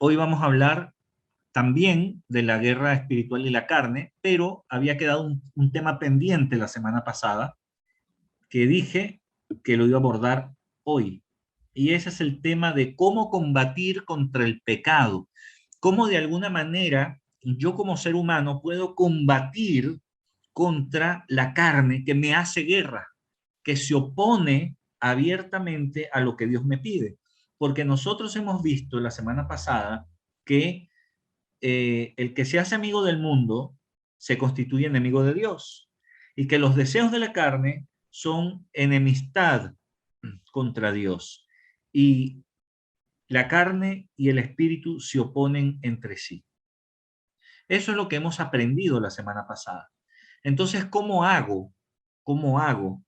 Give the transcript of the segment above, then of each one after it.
Hoy vamos a hablar también de la guerra espiritual y la carne, pero había quedado un tema pendiente la semana pasada que dije que lo iba a abordar hoy. Y ese es el tema de cómo combatir contra el pecado. Cómo de alguna manera yo como ser humano puedo combatir contra la carne que me hace guerra, que se opone abiertamente a lo que Dios me pide. Porque nosotros hemos visto la semana pasada que el que se hace amigo del mundo se constituye enemigo de Dios y que los deseos de la carne son enemistad contra Dios y la carne y el espíritu se oponen entre sí. Eso es lo que hemos aprendido la semana pasada. Entonces, ¿cómo hago? ¿Cómo hago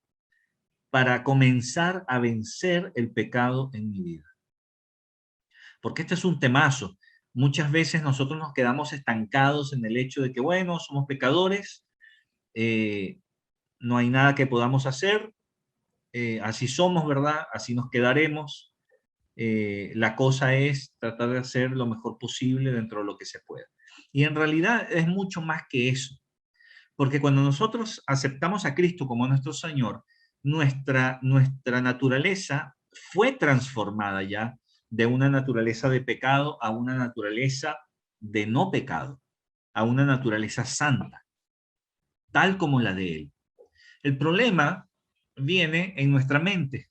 para comenzar a vencer el pecado en mi vida? Porque este es un temazo. Muchas veces nosotros nos quedamos estancados en el hecho de que, bueno, somos pecadores, eh, no hay nada que podamos hacer, así somos, ¿verdad? Así nos quedaremos. La cosa es tratar de hacer lo mejor posible dentro de lo que se pueda. Y en realidad es mucho más que eso, porque cuando nosotros aceptamos a Cristo como nuestro Señor, nuestra naturaleza fue transformada ya de una naturaleza de pecado a una naturaleza de no pecado, a una naturaleza santa, tal como la de Él. El problema viene en nuestra mente,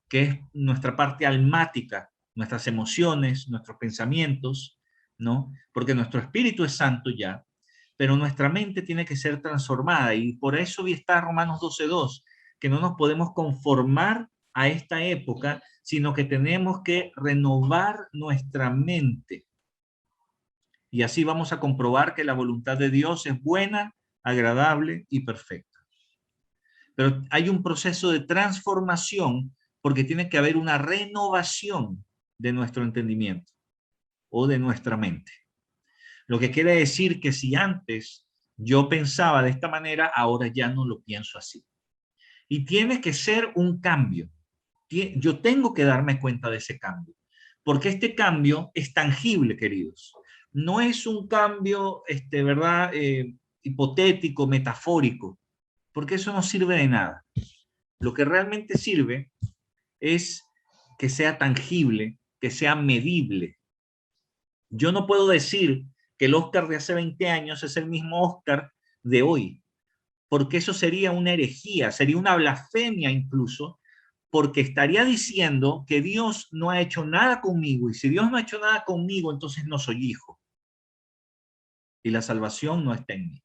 que es nuestra parte almática, nuestras emociones, nuestros pensamientos, ¿no? Porque nuestro espíritu es santo ya, pero nuestra mente tiene que ser transformada y por eso está Romanos 12:2, que no nos podemos conformar a esta época, sino que tenemos que renovar nuestra mente. Y así vamos a comprobar que la voluntad de Dios es buena, agradable y perfecta. Pero hay un proceso de transformación porque tiene que haber una renovación de nuestro entendimiento o de nuestra mente. Lo que quiere decir que si antes yo pensaba de esta manera, ahora ya no lo pienso así. Y tiene que ser un cambio. Yo tengo que darme cuenta de ese cambio, porque este cambio es tangible, queridos. No es un cambio, ¿verdad? Hipotético, metafórico, porque eso no sirve de nada. Lo que realmente sirve es que sea tangible, que sea medible. Yo no puedo decir que el Oscar de hace 20 años es el mismo Oscar de hoy, porque eso sería una herejía, sería una blasfemia incluso, porque estaría diciendo que Dios no ha hecho nada conmigo, y si Dios no ha hecho nada conmigo, entonces no soy hijo. Y la salvación no está en mí.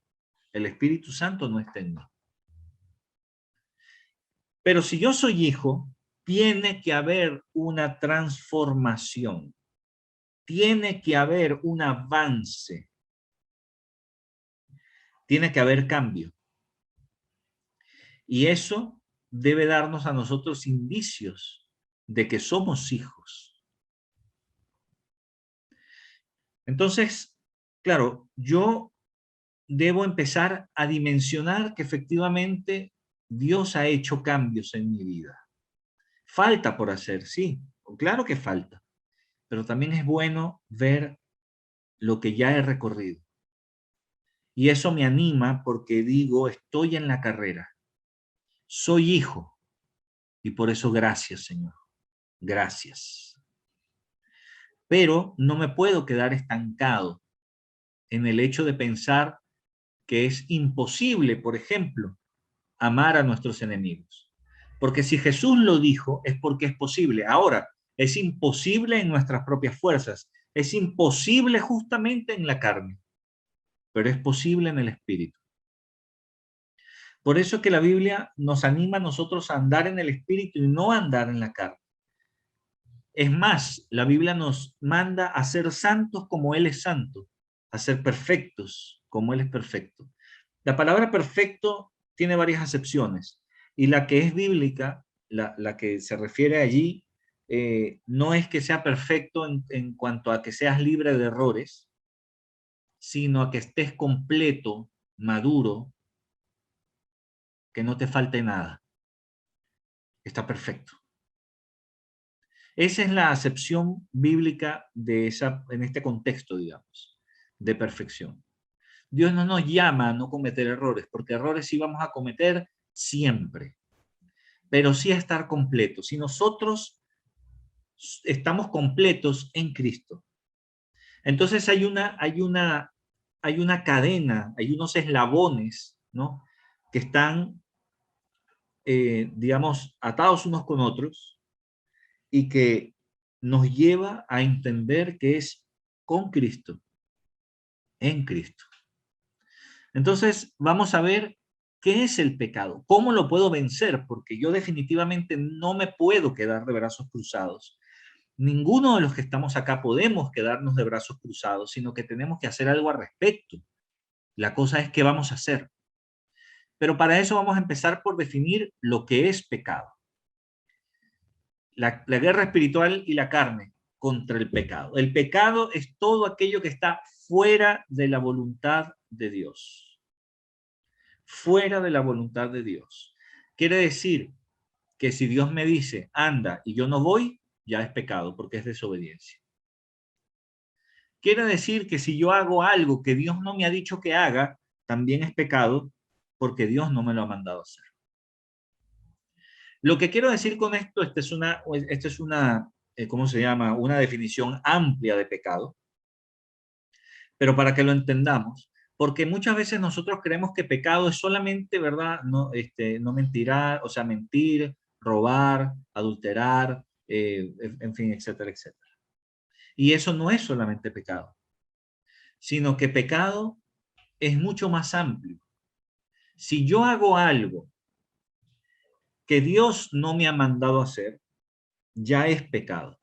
El Espíritu Santo no está en mí. Pero si yo soy hijo, tiene que haber una transformación, tiene que haber un avance, tiene que haber cambio. Y eso debe darnos a nosotros indicios de que somos hijos. Entonces, claro, yo debo empezar a dimensionar que efectivamente Dios ha hecho cambios en mi vida. Falta por hacer, sí, claro que falta, pero también es bueno ver lo que ya he recorrido. Y eso me anima porque digo, estoy en la carrera, soy hijo, y por eso gracias, Señor, gracias. Pero no me puedo quedar estancado en el hecho de pensar que es imposible, por ejemplo, amar a nuestros enemigos. Porque si Jesús lo dijo, es porque es posible. Ahora, es imposible en nuestras propias fuerzas, es imposible justamente en la carne, pero es posible en el espíritu. Por eso que la Biblia nos anima a nosotros a andar en el espíritu y no a andar en la carne. Es más, la Biblia nos manda a ser santos como Él es santo, a ser perfectos como Él es perfecto. La palabra perfecto tiene varias acepciones y la que es bíblica, la que se refiere allí, no es que sea perfecto en cuanto a que seas libre de errores, sino a que estés completo, maduro, que no te falte nada. Está perfecto. Esa es la acepción bíblica de en este contexto, digamos, de perfección. Dios no nos llama a no cometer errores, porque errores sí vamos a cometer siempre, pero sí a estar completos. Si nosotros estamos completos en Cristo, entonces hay una cadena, hay unos eslabones, ¿no? Que están, digamos, atados unos con otros y que nos lleva a entender que es con Cristo, en Cristo. Entonces, vamos a ver qué es el pecado, cómo lo puedo vencer, porque yo definitivamente no me puedo quedar de brazos cruzados. Ninguno de los que estamos acá podemos quedarnos de brazos cruzados, sino que tenemos que hacer algo al respecto. La cosa es qué vamos a hacer. Pero para eso vamos a empezar por definir lo que es pecado. La guerra espiritual y la carne contra el pecado. El pecado es todo aquello que está fuera de la voluntad de Dios. Fuera de la voluntad de Dios. Quiere decir que si Dios me dice, anda, y yo no voy, ya es pecado, porque es desobediencia. Quiere decir que si yo hago algo que Dios no me ha dicho que haga, también es pecado, porque Dios no me lo ha mandado a hacer. Lo que quiero decir con esto, esta es una ¿cómo se llama? Una definición amplia de pecado, pero para que lo entendamos, porque muchas veces nosotros creemos que pecado es solamente, ¿verdad? No, no mentirá, o sea, mentir, robar, adulterar, en fin, etcétera, etcétera. Y eso no es solamente pecado, sino que pecado es mucho más amplio. Si yo hago algo que Dios no me ha mandado a hacer, ya es pecado.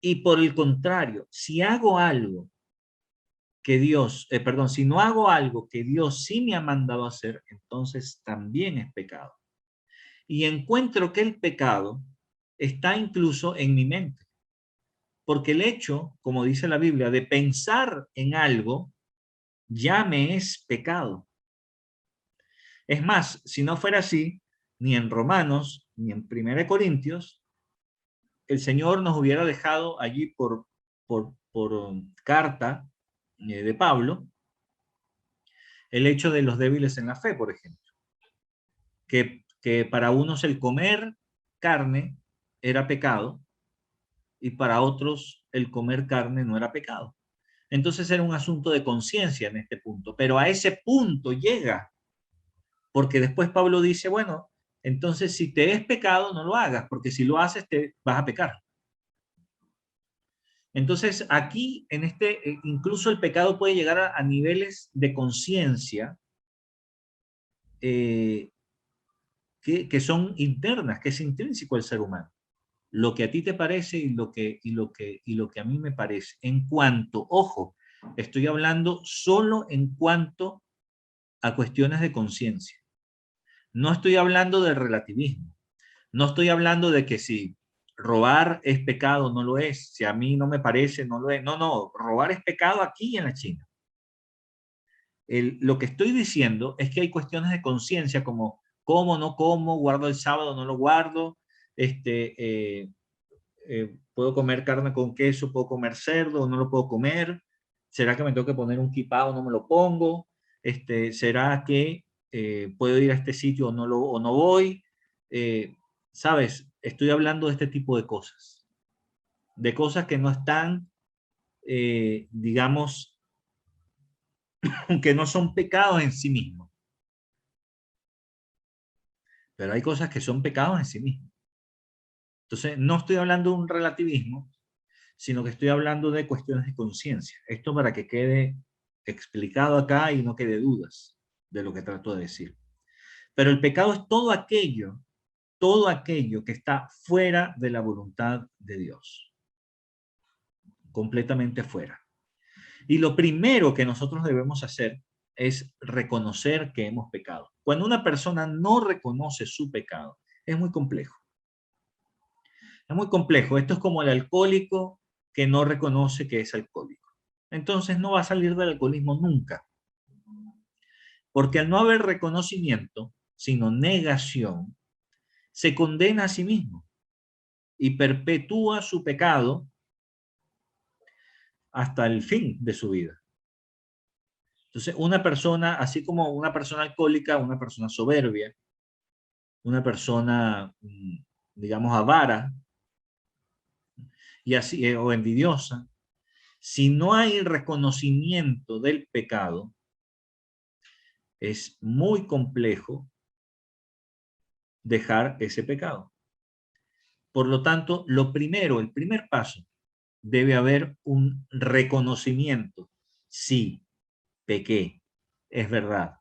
Y por el contrario, si hago algo que Dios, perdón, si no hago algo que Dios sí me ha mandado a hacer, entonces también es pecado. Y encuentro que el pecado está incluso en mi mente. Porque el hecho, como dice la Biblia, de pensar en algo, ya me es pecado. Es más, si no fuera así, ni en Romanos, ni en 1 Corintios, el Señor nos hubiera dejado allí por carta de Pablo, el hecho de los débiles en la fe, por ejemplo. Que para unos el comer carne era pecado y para otros el comer carne no era pecado. Entonces era un asunto de conciencia en este punto, pero a ese punto llega, porque después Pablo dice, bueno, entonces si te es pecado, no lo hagas, porque si lo haces, te vas a pecar. Entonces aquí, incluso el pecado puede llegar a niveles de conciencia eh, que son internas, que es intrínseco al ser humano. Lo que a ti te parece y lo que a mí me parece. En cuanto, ojo, estoy hablando solo en cuanto a cuestiones de conciencia. No estoy hablando del relativismo. No estoy hablando de que si robar es pecado, no lo es. Si a mí no me parece, no lo es. No, no, robar es pecado aquí y en la China. Lo que estoy diciendo es que hay cuestiones de conciencia como como, no como, guardo el sábado, no lo guardo, puedo comer carne con queso, puedo comer cerdo, no lo puedo comer, será que me tengo que poner un kipá o no me lo pongo, será que puedo ir a este sitio o no voy, sabes, estoy hablando de este tipo de cosas que no están, digamos, que no son pecados en sí mismos, pero hay cosas que son pecados en sí mismos. Entonces, no estoy hablando de un relativismo, sino que estoy hablando de cuestiones de conciencia. Esto para que quede explicado acá y no quede dudas de lo que trato de decir. Pero el pecado es todo aquello que está fuera de la voluntad de Dios, completamente fuera. Y lo primero que nosotros debemos hacer es reconocer que hemos pecado. Cuando una persona no reconoce su pecado, es muy complejo. Es muy complejo. Esto es como el alcohólico que no reconoce que es alcohólico. Entonces no va a salir del alcoholismo nunca. Porque al no haber reconocimiento, sino negación, se condena a sí mismo. y perpetúa su pecado hasta el fin de su vida. Entonces, una persona, así como una persona alcohólica, una persona soberbia, una persona, digamos, avara, y así, o envidiosa, si no hay reconocimiento del pecado, es muy complejo dejar ese pecado. Por lo tanto, lo primero, el primer paso, debe haber un reconocimiento. Sí, pequé, es verdad.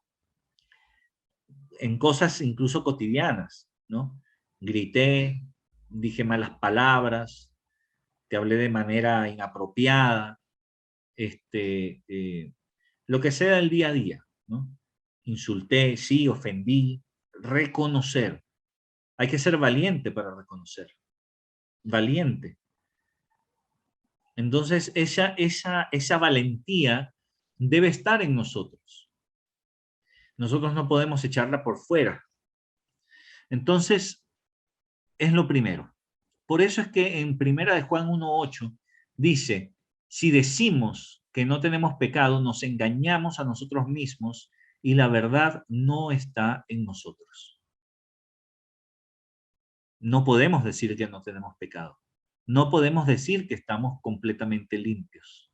En cosas incluso cotidianas, ¿no? Grité, dije malas palabras, te hablé de manera inapropiada, lo que sea del día a día, ¿no? Insulté, sí, ofendí, reconocer. Hay que ser valiente para reconocer. Valiente. Entonces, esa valentía debe estar en nosotros. Nosotros no podemos echarla por fuera. Entonces, es lo primero. Por eso es que en Primera de Juan 1:8 dice, si decimos que no tenemos pecado, nos engañamos a nosotros mismos y la verdad no está en nosotros. No podemos decir que no tenemos pecado. No podemos decir que estamos completamente limpios,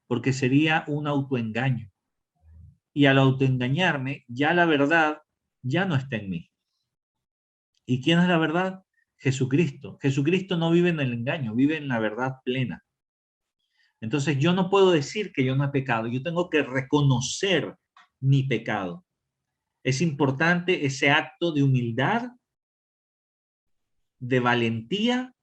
porque sería un autoengaño. Y al autoengañarme, ya la verdad ya no está en mí. ¿Y quién es la verdad? Jesucristo. Jesucristo no vive en el engaño, vive en la verdad plena. Entonces yo no puedo decir que yo no he pecado, yo tengo que reconocer mi pecado. Es importante ese acto de humildad, de valentía,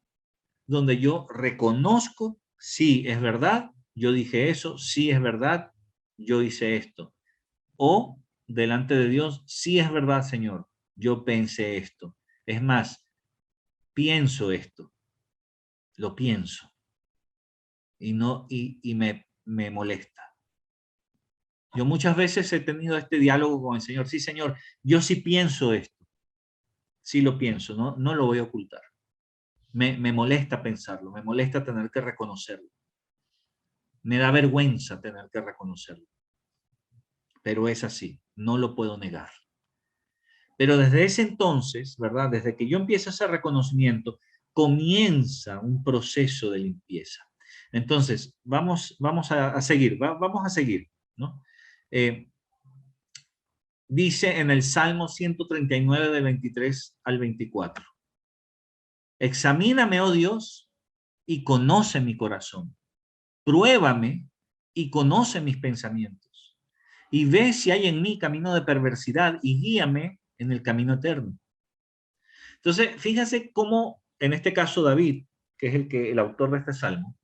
donde yo reconozco, sí, es verdad, yo dije eso, sí, es verdad, yo hice esto. O delante de Dios, sí, es verdad, Señor, yo pensé esto. Es más, pienso esto, lo pienso y no y me molesta. Yo muchas veces he tenido este diálogo con el Señor. Sí, Señor, yo sí pienso esto. Sí lo pienso, no lo voy a ocultar. Me molesta pensarlo, me molesta tener que reconocerlo. Me da vergüenza tener que reconocerlo. Pero es así, no lo puedo negar. Pero desde ese entonces, ¿verdad? Desde que yo empiezo ese reconocimiento, comienza un proceso de limpieza. Entonces, vamos a seguir, vamos a seguir, ¿no? Dice en el Salmo 139 del 23 al 24. Examíname, oh Dios, y conoce mi corazón. Pruébame y conoce mis pensamientos. Y ve si hay en mí camino de perversidad y guíame en el camino eterno. Entonces, fíjate cómo, en este caso David, que es el autor de este salmo,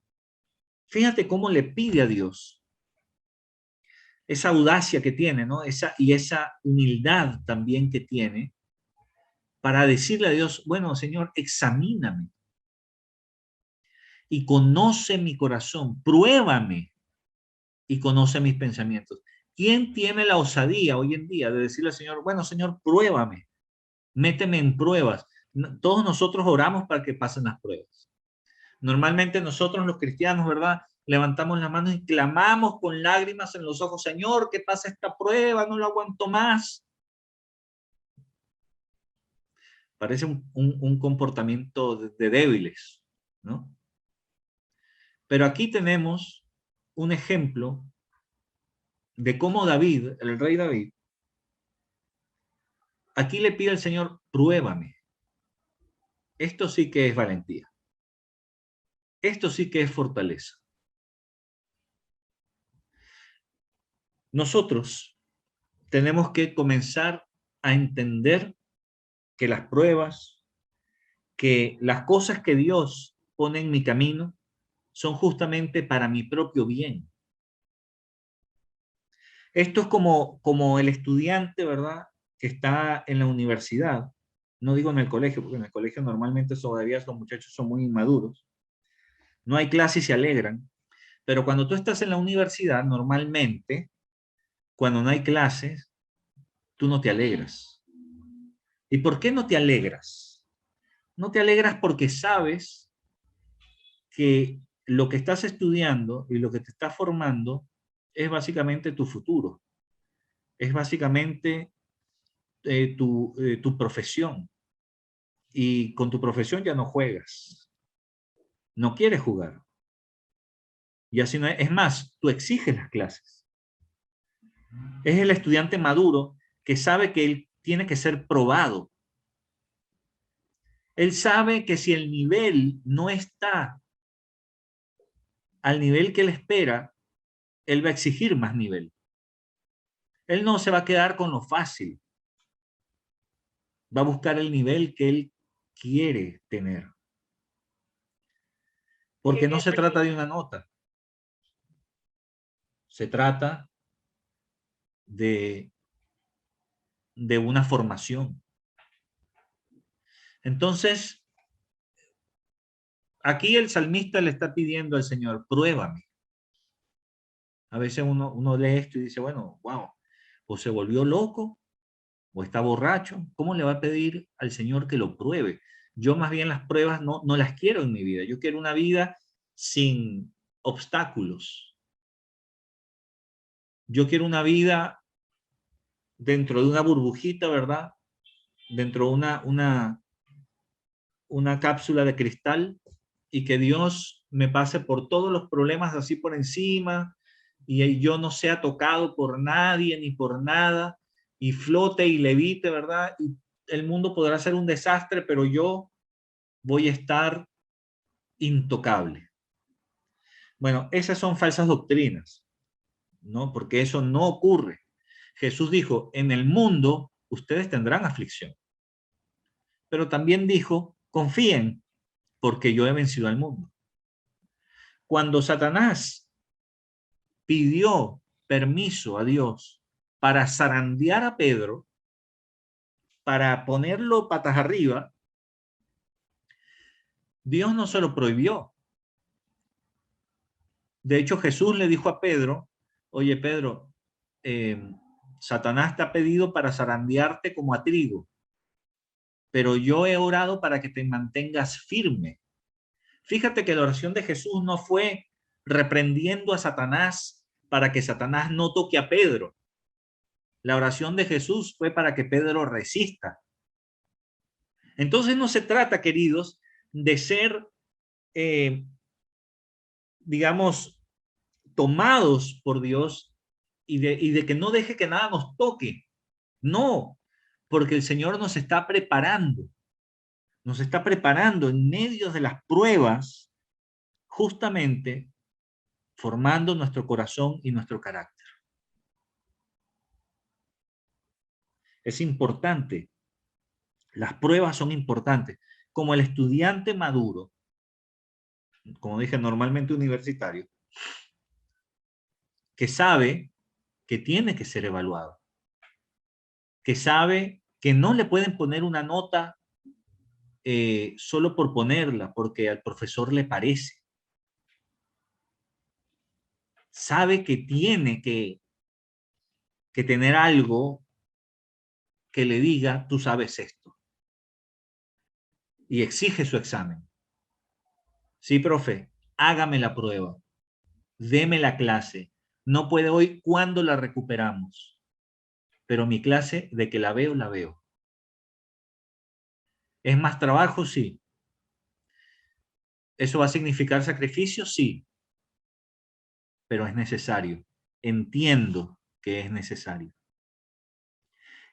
fíjate cómo le pide a Dios esa audacia que tiene, ¿no? Esa humildad también que tiene para decirle a Dios, bueno, Señor, examíname y conoce mi corazón, pruébame y conoce mis pensamientos. ¿Quién tiene la osadía hoy en día de decirle al Señor, bueno, Señor, pruébame, méteme en pruebas? Todos nosotros oramos para que pasen las pruebas. Normalmente nosotros los cristianos, ¿verdad? Levantamos las manos y clamamos con lágrimas en los ojos, Señor, que pase esta prueba, no lo aguanto más. Parece un comportamiento de débiles, ¿no? Pero aquí tenemos un ejemplo de cómo David, el rey David, aquí le pide al Señor, pruébame. Esto sí que es valentía. Esto sí que es fortaleza. Nosotros tenemos que comenzar a entender que las pruebas, que las cosas que Dios pone en mi camino son justamente para mi propio bien. Esto es como el estudiante, ¿verdad? Que está en la universidad. No digo en el colegio, porque en el colegio normalmente todavía los muchachos son muy inmaduros. No hay clases y se alegran. Pero cuando tú estás en la universidad, normalmente, cuando no hay clases, tú no te alegras. ¿Y por qué no te alegras? No te alegras porque sabes que lo que estás estudiando y lo que te está formando es básicamente tu futuro, es básicamente tu profesión. Y con tu profesión ya no juegas, no quieres jugar. Y así no es. Es más, tú exiges las clases. Es el estudiante maduro que sabe que él tiene que ser probado. Él sabe que si el nivel no está al nivel que él espera, él va a exigir más nivel. Él no se va a quedar con lo fácil. Va a buscar el nivel que él quiere tener. Porque no se trata de una nota. Se trata de, de una formación. Entonces, aquí el salmista le está pidiendo al Señor, pruébame. A veces uno lee esto y dice, bueno, wow, o se volvió loco o está borracho. ¿Cómo le va a pedir al Señor que lo pruebe? Yo más bien las pruebas no las quiero en mi vida. Yo quiero una vida sin obstáculos. Yo quiero una vida dentro de una burbujita, ¿verdad? Dentro de una cápsula de cristal y que Dios me pase por todos los problemas así por encima y yo no sea tocado por nadie ni por nada y flote y levite, ¿verdad? Y el mundo podrá ser un desastre, pero yo voy a estar intocable. Bueno, esas son falsas doctrinas, ¿no? Porque eso no ocurre. Jesús dijo, en el mundo ustedes tendrán aflicción, pero también dijo, confíen, porque yo he vencido al mundo. Cuando Satanás pidió permiso a Dios para zarandear a Pedro, para ponerlo patas arriba, Dios no se lo prohibió. De hecho, Jesús le dijo a Pedro, oye Pedro, Satanás te ha pedido para zarandearte como a trigo, pero yo he orado para que te mantengas firme. Fíjate que la oración de Jesús no fue reprendiendo a Satanás para que Satanás no toque a Pedro. La oración de Jesús fue para que Pedro resista. Entonces no se trata, queridos, de ser, eh, digamos, tomados por Dios y de que no deje que nada nos toque. No, porque el Señor nos está preparando en medio de las pruebas, justamente formando nuestro corazón y nuestro carácter. Es importante, las pruebas son importantes. Como el estudiante maduro, como dije, normalmente universitario, que sabe que tiene que ser evaluado, que sabe que no le pueden poner una nota solo por ponerla, porque al profesor le parece. Sabe que tiene que tener algo que le diga, tú sabes esto, y exige su examen. Sí, profe, hágame la prueba, deme la clase. No puede hoy, ¿cuándo la recuperamos? Pero mi clase, de que la veo, la veo. ¿Es más trabajo? Sí. ¿Eso va a significar sacrificio? Sí, pero es necesario. Entiendo que es necesario.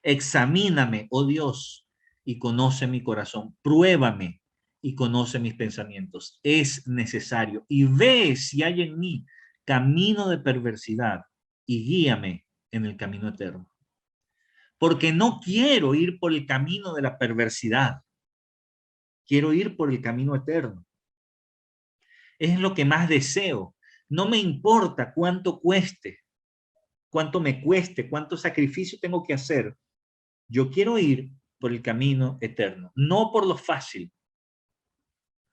Examíname, oh Dios, y conoce mi corazón. Pruébame y conoce mis pensamientos. Es necesario. Y ve si hay en mí camino de perversidad y guíame en el camino eterno. Porque no quiero ir por el camino de la perversidad. Quiero ir por el camino eterno. Es lo que más deseo. No me importa cuánto cueste, cuánto me cueste, cuánto sacrificio tengo que hacer. Yo quiero ir por el camino eterno, no por lo fácil.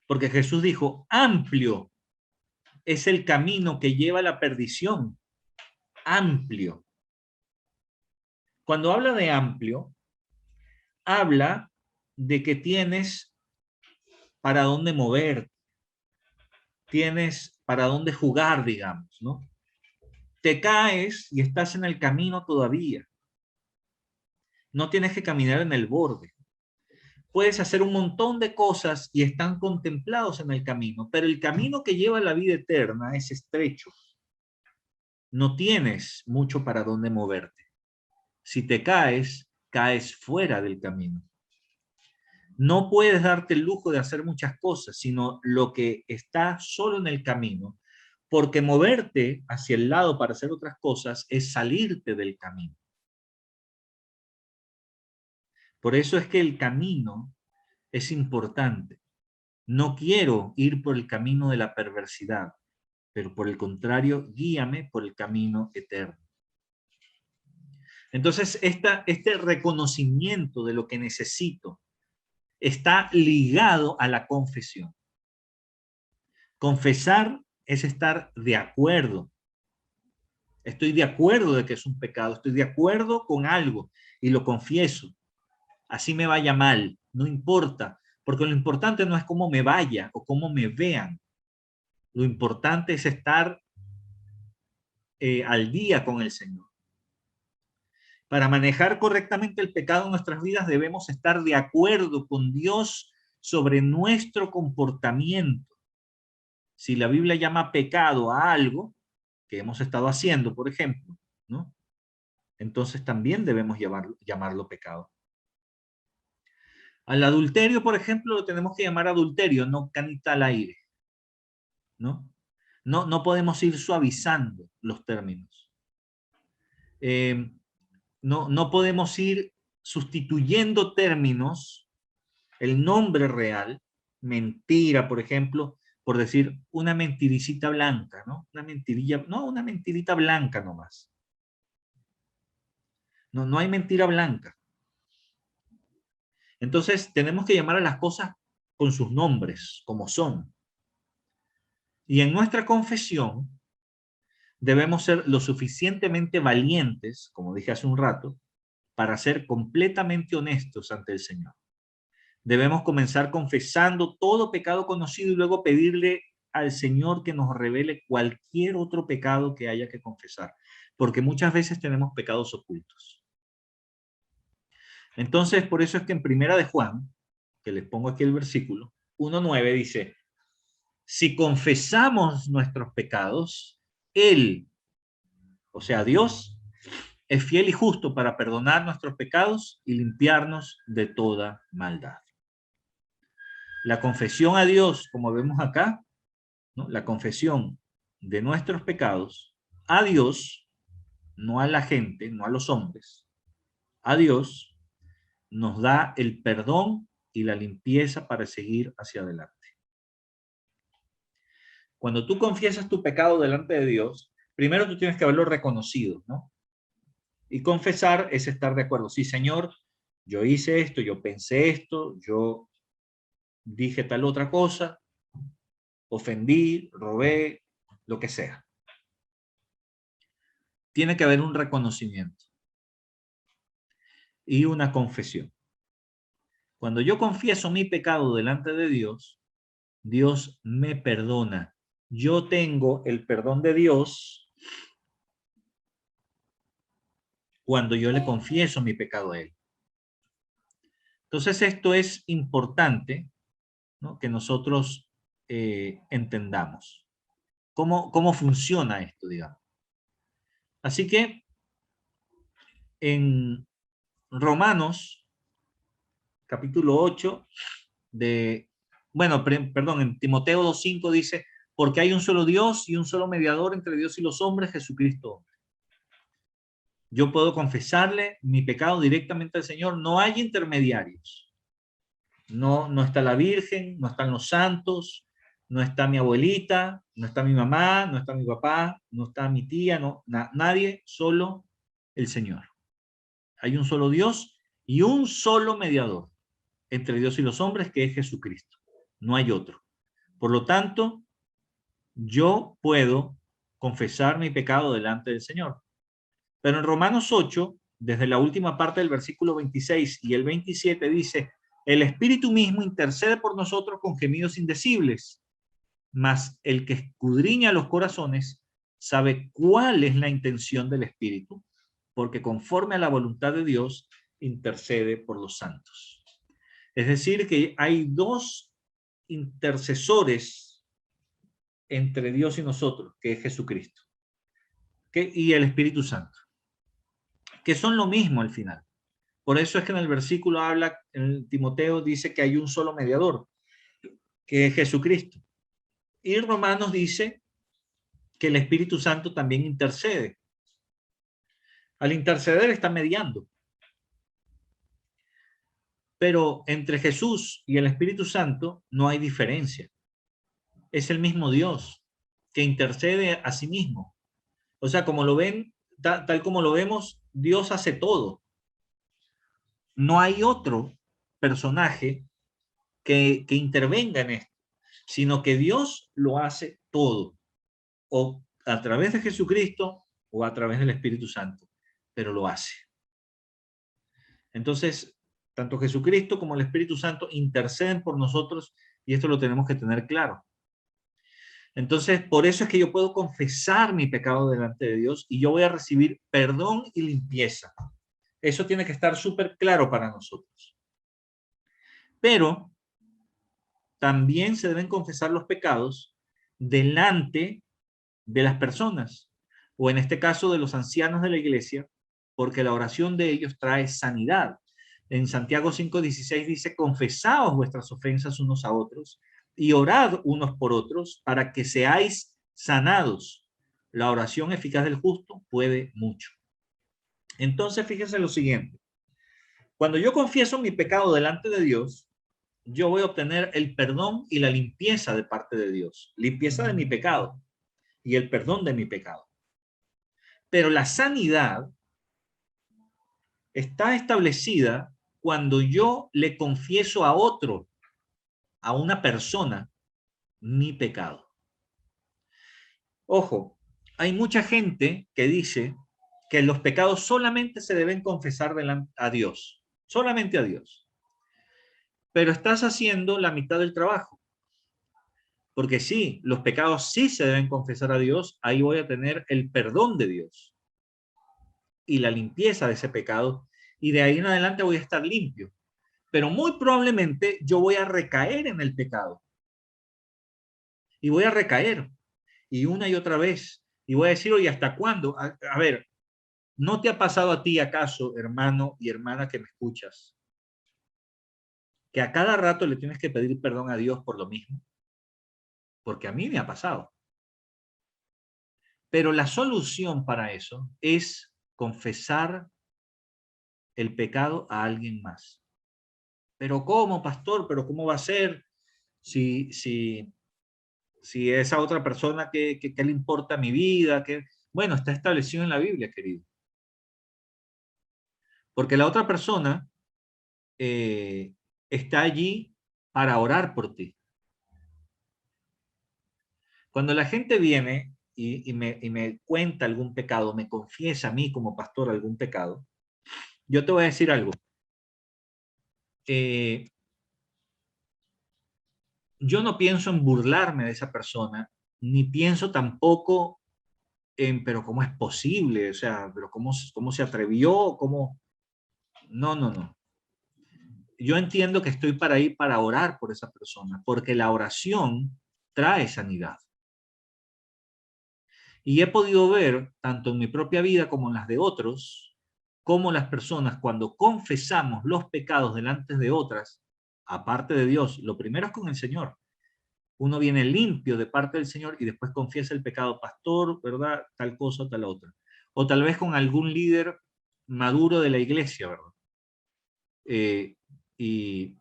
Porque Jesús dijo, amplio es el camino que lleva a la perdición. Amplio. Cuando habla de amplio, habla de que tienes para dónde mover, tienes para dónde jugar, digamos, ¿no? Te caes y estás en el camino todavía. No tienes que caminar en el borde. Puedes hacer un montón de cosas y están contemplados en el camino, pero el camino que lleva a la vida eterna es estrecho. No tienes mucho para dónde moverte. Si te caes, caes fuera del camino. No puedes darte el lujo de hacer muchas cosas, sino lo que está solo en el camino, porque moverte hacia el lado para hacer otras cosas es salirte del camino. Por eso es que el camino es importante. No quiero ir por el camino de la perversidad, pero por el contrario, guíame por el camino eterno. Entonces, este reconocimiento de lo que necesito está ligado a la confesión. Confesar es estar de acuerdo. Estoy de acuerdo de que es un pecado, estoy de acuerdo con algo y lo confieso. Así me vaya mal, no importa, porque lo importante no es cómo me vaya o cómo me vean. Lo importante es estar al día con el Señor. Para manejar correctamente el pecado en nuestras vidas debemos estar de acuerdo con Dios sobre nuestro comportamiento. Si la Biblia llama pecado a algo que hemos estado haciendo, por ejemplo, ¿no? Entonces también debemos llamarlo pecado. Al adulterio, por ejemplo, lo tenemos que llamar adulterio, no canita al aire, ¿no? No podemos ir suavizando los términos. No podemos ir sustituyendo términos, el nombre real, mentira, por ejemplo, por decir una mentiricita blanca, ¿no? Una mentirilla, no, una mentirita blanca nomás. No hay mentira blanca. Entonces tenemos que llamar a las cosas con sus nombres, como son. Y en nuestra confesión debemos ser lo suficientemente valientes, como dije hace un rato, para ser completamente honestos ante el Señor. Debemos comenzar confesando todo pecado conocido y luego pedirle al Señor que nos revele cualquier otro pecado que haya que confesar, porque muchas veces tenemos pecados ocultos. Entonces, por eso es que en Primera de Juan, que les pongo aquí el versículo, 1:9 dice, si confesamos nuestros pecados, Él, o sea, Dios, es fiel y justo para perdonar nuestros pecados y limpiarnos de toda maldad. La confesión a Dios, como vemos acá, ¿no? La confesión de nuestros pecados a Dios, no a la gente, no a los hombres, a Dios, nos da el perdón y la limpieza para seguir hacia adelante. Cuando tú confiesas tu pecado delante de Dios, primero tú tienes que haberlo reconocido, ¿no? Y confesar es estar de acuerdo. Sí, Señor, yo hice esto, yo pensé esto, yo dije tal otra cosa, ofendí, robé, lo que sea. Tiene que haber un reconocimiento y una confesión. Cuando yo confieso mi pecado delante de Dios, Dios me perdona. Yo tengo el perdón de Dios cuando yo le confieso mi pecado a Él. Entonces esto es importante, ¿no? Que nosotros entendamos cómo funciona esto, digamos. Así que en Romanos, capítulo 8, perdón, en Timoteo 2:5 dice, porque hay un solo Dios y un solo mediador entre Dios y los hombres, Jesucristo. Yo puedo confesarle mi pecado directamente al Señor. No hay intermediarios. No está la Virgen, no están los santos, no está mi abuelita, no está mi mamá, no está mi papá, no está mi tía, nadie, solo el Señor. Hay un solo Dios y un solo mediador entre Dios y los hombres, que es Jesucristo. No hay otro. Por lo tanto, yo puedo confesar mi pecado delante del Señor. Pero en Romanos 8, desde la última parte del versículo 26 y el 27 dice, El Espíritu mismo intercede por nosotros con gemidos indecibles, mas el que escudriña los corazones sabe cuál es la intención del Espíritu, porque conforme a la voluntad de Dios intercede por los santos. Es decir, que hay dos intercesores entre Dios y nosotros, que es Jesucristo y el Espíritu Santo, que son lo mismo al final. Por eso es que en el versículo habla, en Timoteo dice que hay un solo mediador, que es Jesucristo. Y Romanos dice que el Espíritu Santo también intercede. Al interceder está mediando. Pero entre Jesús y el Espíritu Santo no hay diferencia. Es el mismo Dios que intercede a sí mismo. O sea, como lo ven, tal como lo vemos, Dios hace todo. No hay otro personaje que intervenga en esto, sino que Dios lo hace todo, o a través de Jesucristo o a través del Espíritu Santo, pero lo hace. Entonces, tanto Jesucristo como el Espíritu Santo interceden por nosotros y esto lo tenemos que tener claro. Entonces, por eso es que yo puedo confesar mi pecado delante de Dios y yo voy a recibir perdón y limpieza. Eso tiene que estar súper claro para nosotros. Pero también se deben confesar los pecados delante de las personas, o en este caso de los ancianos de la iglesia, porque la oración de ellos trae sanidad. En Santiago 5:16 dice, confesaos vuestras ofensas unos a otros y orad unos por otros para que seáis sanados. La oración eficaz del justo puede mucho. Entonces, fíjense lo siguiente. Cuando yo confieso mi pecado delante de Dios, yo voy a obtener el perdón y la limpieza de parte de Dios. Limpieza de mi pecado y el perdón de mi pecado. Pero la sanidad está establecida cuando yo le confieso a otro, a una persona, mi pecado. Ojo, hay mucha gente que dice que los pecados solamente se deben confesar a Dios, solamente a Dios. Pero estás haciendo la mitad del trabajo. Porque sí, los pecados sí se deben confesar a Dios, ahí voy a tener el perdón de Dios y la limpieza de ese pecado, y de ahí en adelante voy a estar limpio. Pero muy probablemente yo voy a recaer en el pecado. Y voy a recaer, y una y otra vez. Y voy a decir, oye, ¿hasta cuándo? A ver, ¿no te ha pasado a ti acaso, hermano y hermana que me escuchas, que a cada rato le tienes que pedir perdón a Dios por lo mismo? Porque a mí me ha pasado. Pero la solución para eso es confesar el pecado a alguien más. Pero ¿cómo, pastor? ¿Pero cómo va a ser? Si esa otra persona, ¿qué le importa mi vida? Bueno, está establecido en la Biblia, querido. Porque la otra persona está allí para orar por ti. Cuando la gente viene y me cuenta algún pecado, me confiesa a mí como pastor algún pecado, yo te voy a decir algo. Yo no pienso en burlarme de esa persona, ni pienso tampoco en, pero ¿cómo es posible? O sea, pero ¿cómo se atrevió? ¿Cómo? No, no, no. Yo entiendo que estoy para ir para orar por esa persona, porque la oración trae sanidad. Y he podido ver, tanto en mi propia vida como en las de otros, cómo las personas cuando confesamos los pecados delante de otras, aparte de Dios, lo primero es con el Señor. Uno viene limpio de parte del Señor y después confiesa el pecado, pastor, ¿verdad? Tal cosa, tal otra. O tal vez con algún líder maduro de la iglesia, ¿verdad? Y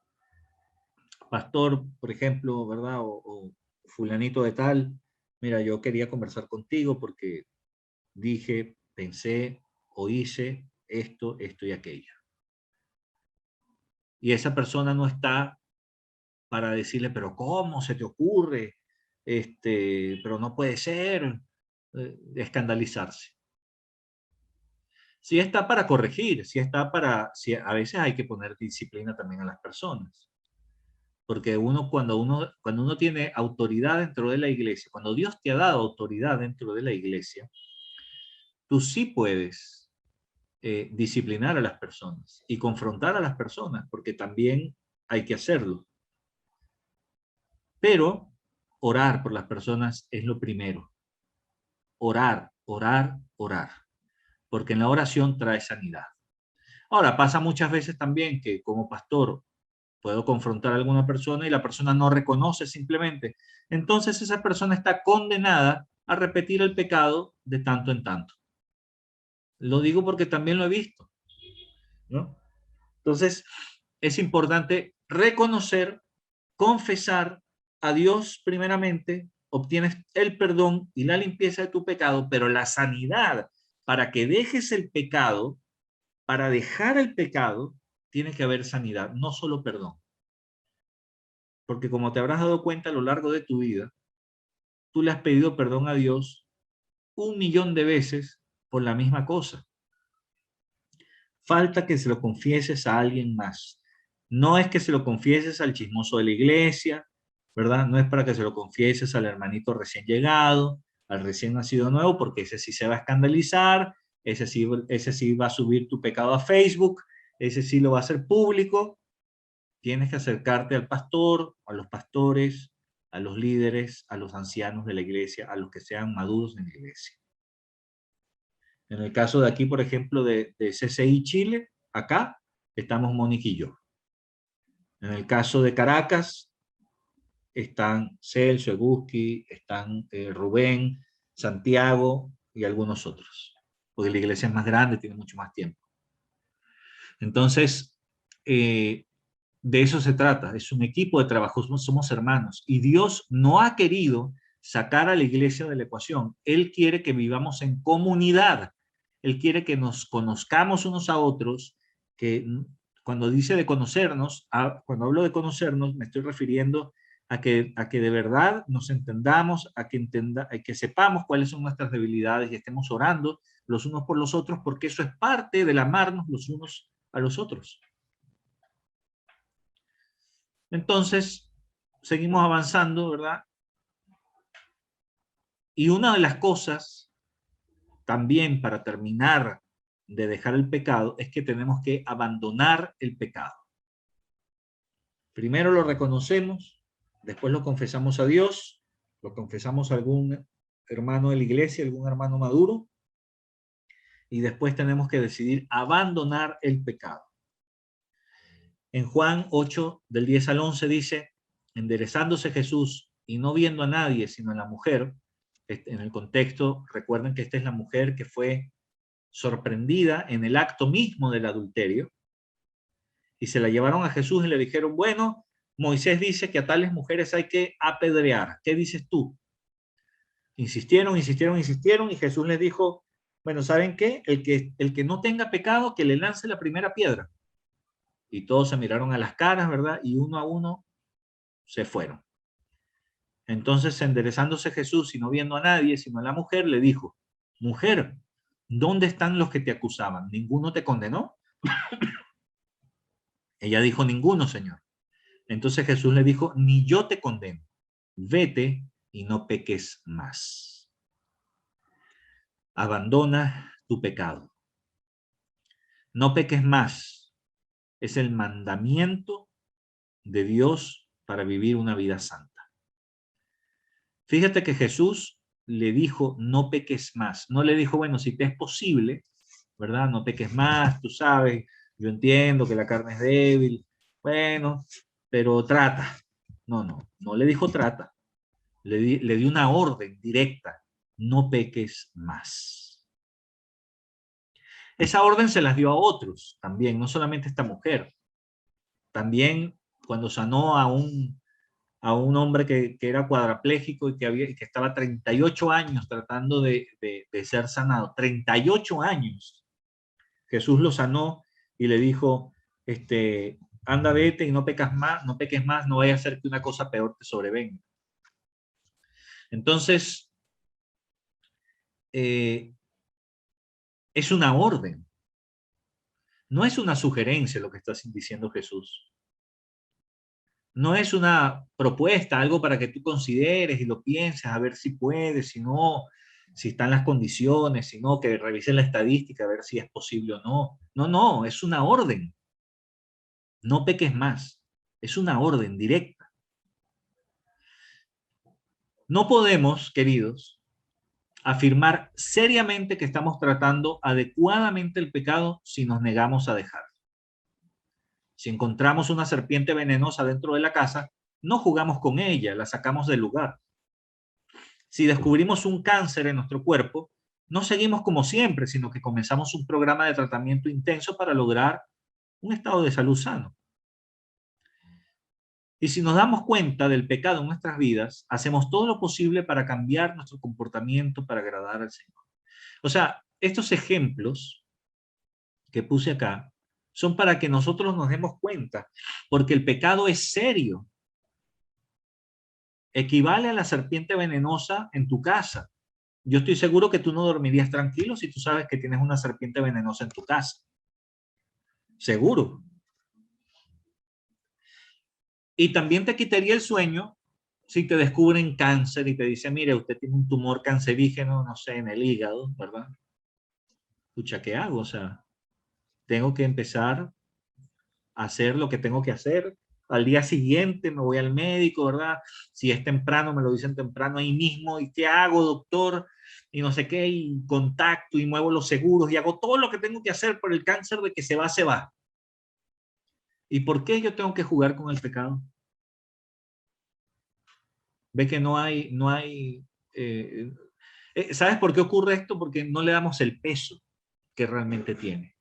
pastor, por ejemplo, ¿verdad? O fulanito de tal, mira, yo quería conversar contigo porque dije, pensé o hice esto, esto y aquello. Y esa persona no está para decirle, pero ¿cómo se te ocurre? Pero no puede ser, escandalizarse. Sí está para corregir, sí está para, sí, a veces hay que poner disciplina también a las personas. Porque cuando uno tiene autoridad dentro de la iglesia, cuando Dios te ha dado autoridad dentro de la iglesia, tú sí puedes disciplinar a las personas y confrontar a las personas, porque también hay que hacerlo. Pero orar por las personas es lo primero. Orar, orar, orar. Porque en la oración trae sanidad. Ahora, pasa muchas veces también que como pastor puedo confrontar a alguna persona y la persona no reconoce simplemente. Entonces esa persona está condenada a repetir el pecado de tanto en tanto. Lo digo porque también lo he visto, ¿no? Entonces es importante reconocer, confesar a Dios primeramente, obtienes el perdón y la limpieza de tu pecado, pero la sanidad para que dejes el pecado, para dejar el pecado, tiene que haber sanidad, no solo perdón. Porque como te habrás dado cuenta a lo largo de tu vida, tú le has pedido perdón a Dios 1.000.000 de veces por la misma cosa. Falta que se lo confieses a alguien más. No es que se lo confieses al chismoso de la iglesia, ¿verdad? No es para que se lo confieses al hermanito recién llegado, al recién nacido nuevo, porque ese sí se va a escandalizar, ese sí va a subir tu pecado a Facebook, ese sí lo va a hacer público. Tienes que acercarte al pastor, a los pastores, a los líderes, a los ancianos de la iglesia, a los que sean maduros en la iglesia. En el caso de aquí, por ejemplo, de CCI Chile, acá estamos Mónica y yo. En el caso de Caracas, están Celso, Eguski, están Rubén, Santiago y algunos otros, porque la iglesia es más grande, tiene mucho más tiempo. Entonces, de eso se trata, es un equipo de trabajo, somos hermanos, y Dios no ha querido sacar a la iglesia de la ecuación, Él quiere que vivamos en comunidad, Él quiere que nos conozcamos unos a otros, que cuando dice de conocernos, cuando hablo de conocernos, me estoy refiriendo a que de verdad nos entendamos, a que sepamos cuáles son nuestras debilidades y estemos orando los unos por los otros, porque eso es parte del amarnos los unos a los otros. Entonces, seguimos avanzando, ¿verdad? Y una de las cosas, también para terminar de dejar el pecado, es que tenemos que abandonar el pecado. Primero lo reconocemos, después lo confesamos a Dios, lo confesamos a algún hermano de la iglesia, algún hermano maduro, y después tenemos que decidir abandonar el pecado. En Juan 8, del 10 al 11 dice, enderezándose Jesús y no viendo a nadie, sino a la mujer, en el contexto, recuerden que esta es la mujer que fue sorprendida en el acto mismo del adulterio, y se la llevaron a Jesús y le dijeron, bueno, Moisés dice que a tales mujeres hay que apedrear. ¿Qué dices tú? Insistieron, insistieron, insistieron, y Jesús les dijo, bueno, ¿saben qué? El que no tenga pecado, que le lance la primera piedra. Y todos se miraron a las caras, ¿verdad? Y uno a uno se fueron. Entonces, enderezándose Jesús y no viendo a nadie, sino a la mujer, le dijo, mujer, ¿dónde están los que te acusaban? ¿Ninguno te condenó? Ella dijo, ninguno, Señor. Entonces Jesús le dijo, ni yo te condeno. Vete y no peques más. Abandona tu pecado. No peques más. Es el mandamiento de Dios para vivir una vida santa. Fíjate que Jesús le dijo, no peques más. No le dijo, bueno, si te es posible, ¿verdad? No peques más, tú sabes, yo entiendo que la carne es débil, bueno, pero trata. No le dijo trata. Le dio una orden directa, no peques más. Esa orden se las dio a otros también, no solamente a esta mujer. También cuando sanó a un hombre que era cuadrapléjico y que estaba 38 años tratando de ser sanado. 38 años. Jesús lo sanó y le dijo, anda, vete y no peques más, no vaya a ser que una cosa peor te sobrevenga. Entonces, es una orden. No es una sugerencia lo que está diciendo Jesús. No es una propuesta, algo para que tú consideres y lo pienses, a ver si puedes, si no, si están las condiciones, si no, que revisen la estadística, a ver si es posible o no. No, no, es una orden. No peques más. Es una orden directa. No podemos, queridos, afirmar seriamente que estamos tratando adecuadamente el pecado si nos negamos a dejar. Si encontramos una serpiente venenosa dentro de la casa, no jugamos con ella, la sacamos del lugar. Si descubrimos un cáncer en nuestro cuerpo, no seguimos como siempre, sino que comenzamos un programa de tratamiento intenso para lograr un estado de salud sano. Y si nos damos cuenta del pecado en nuestras vidas, hacemos todo lo posible para cambiar nuestro comportamiento para agradar al Señor. O sea, estos ejemplos que puse acá son para que nosotros nos demos cuenta, porque el pecado es serio. Equivale a la serpiente venenosa en tu casa. Yo estoy seguro que tú no dormirías tranquilo si tú sabes que tienes una serpiente venenosa en tu casa. Seguro. Y también te quitaría el sueño si te descubren cáncer y te dicen, mire, usted tiene un tumor cancerígeno, no sé, en el hígado, ¿verdad? Pucha, ¿qué hago? O sea, tengo que empezar a hacer lo que tengo que hacer. Al día siguiente me voy al médico, ¿verdad? Si es temprano, me lo dicen temprano ahí mismo. ¿Y qué hago, doctor? Y no sé qué, y contacto, y muevo los seguros, y hago todo lo que tengo que hacer por el cáncer de que se va, se va. ¿Y por qué yo tengo que jugar con el pecado? Ve que eh, ¿sabes por qué ocurre esto? Porque no le damos el peso que realmente tiene.